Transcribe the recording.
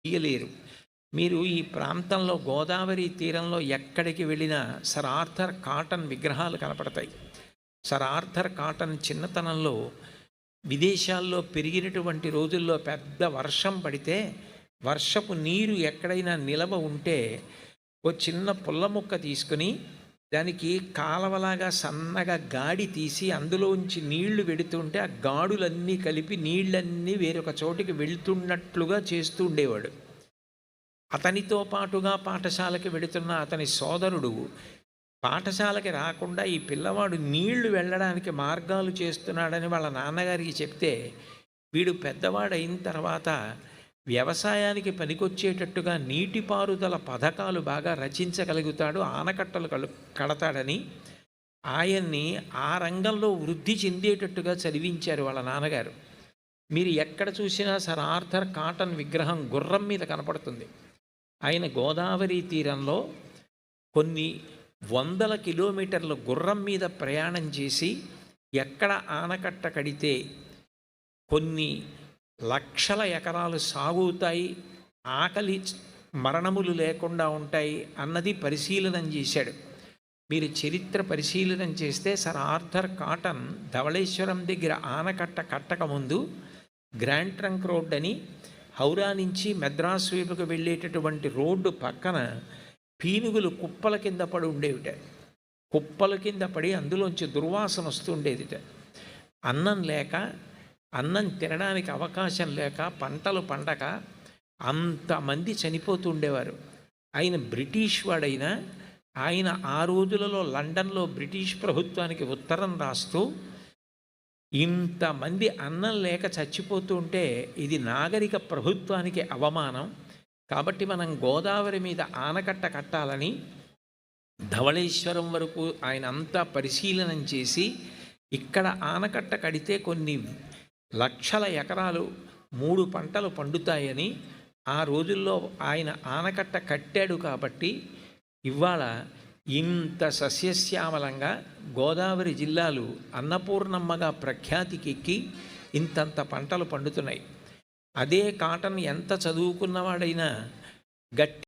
తీయలేరు. మీరు ఈ ప్రాంతంలో గోదావరి తీరంలో ఎక్కడికి వెళ్ళినా సర్ ఆర్థర్ కాటన్ విగ్రహాలు కనపడతాయి. సర్ ఆర్థర్ కాటన్ చిన్నతనంలో విదేశాల్లో పెరిగినటువంటి రోజుల్లో పెద్ద వర్షం పడితే వర్షపు నీరు ఎక్కడైనా నిలవ ఉంటే ఓ చిన్న పుల్ల ముక్క తీసుకుని దానికి కాలవలాగా సన్నగా గాడి తీసి అందులోంచి నీళ్లు వెడుతుంటే ఆ గాడులన్నీ కలిపి నీళ్ళన్నీ వేరొక చోటికి వెళ్తున్నట్లుగా చేస్తూ ఉండేవాడు. అతనితో పాటుగా పాఠశాలకి వెడుతున్న అతని సోదరుడు పాఠశాలకి రాకుండా ఈ పిల్లవాడు నీళ్లు వెళ్ళడానికి మార్గాలు చేస్తున్నాడని వాళ్ళ నాన్నగారికి చెప్తే వీడు పెద్దవాడైన తర్వాత వ్యవసాయానికి పనికొచ్చేటట్టుగా నీటిపారుదల పథకాలు బాగా రచించగలుగుతాడు, ఆనకట్టలు కడతాడని ఆయన్ని ఆ రంగంలో వృద్ధి చెందేటట్టుగా చదివించారు వాళ్ళ నాన్నగారు. మీరు ఎక్కడ చూసినా సర్ ఆర్థర్ కాటన్ విగ్రహం గుర్రం మీద కనపడుతుంది. ఆయన గోదావరి తీరంలో కొన్ని వందల కిలోమీటర్ల గుర్రం మీద ప్రయాణం చేసి ఎక్కడ ఆనకట్ట కడితే కొన్ని లక్షల ఎకరాలు సాగుతాయి, ఆకలి మరణములు లేకుండా ఉంటాయి అన్నది పరిశీలన చేశాడు. మీరు చరిత్ర పరిశీలన చేస్తే సర్ ఆర్థర్ కాటన్ ధవళేశ్వరం దగ్గర ఆనకట్ట కట్టకముందు గ్రాండ్ ట్రంక్ రోడ్ అని హౌరా నుంచి మెద్రాసు వైపుకు వెళ్ళేటటువంటి రోడ్డు పక్కన పీనుగులు కుప్పల కింద పడి ఉండేవిట. కుప్పల కింద పడి అందులోంచి దుర్వాసన వస్తుండేదిట. అన్నం లేక, అన్నం తినడానికి అవకాశం లేక, పంటలు పండక అంతమంది చనిపోతుండేవారు. ఆయన బ్రిటిష్ వాడైనా ఆయన ఆ రోజులలో లండన్లో బ్రిటిష్ ప్రభుత్వానికి ఉత్తరం రాస్తూ ఇంతమంది అన్నం లేక చచ్చిపోతూ ఉంటే ఇది నాగరిక ప్రభుత్వానికి అవమానం, కాబట్టి మనం గోదావరి మీద ఆనకట్ట కట్టాలని ధవళేశ్వరం వరకు ఆయన అంతా పరిశీలన చేసి ఇక్కడ ఆనకట్ట కడితే కొన్ని లక్షల ఎకరాలు 3 పంటలు పండుతాయని ఆ రోజుల్లో ఆయన ఆనకట్ట కట్టాడు. కాబట్టి ఇవాళ ఇంత సస్యశ్యామలంగా గోదావరి జిల్లాలు అన్నపూర్ణమ్మగా ప్రఖ్యాతికెక్కి ఇంతంత పంటలు పండుతున్నాయి. అదే కాటన్ ఎంత చదువుకున్నవాడైనా గట్టి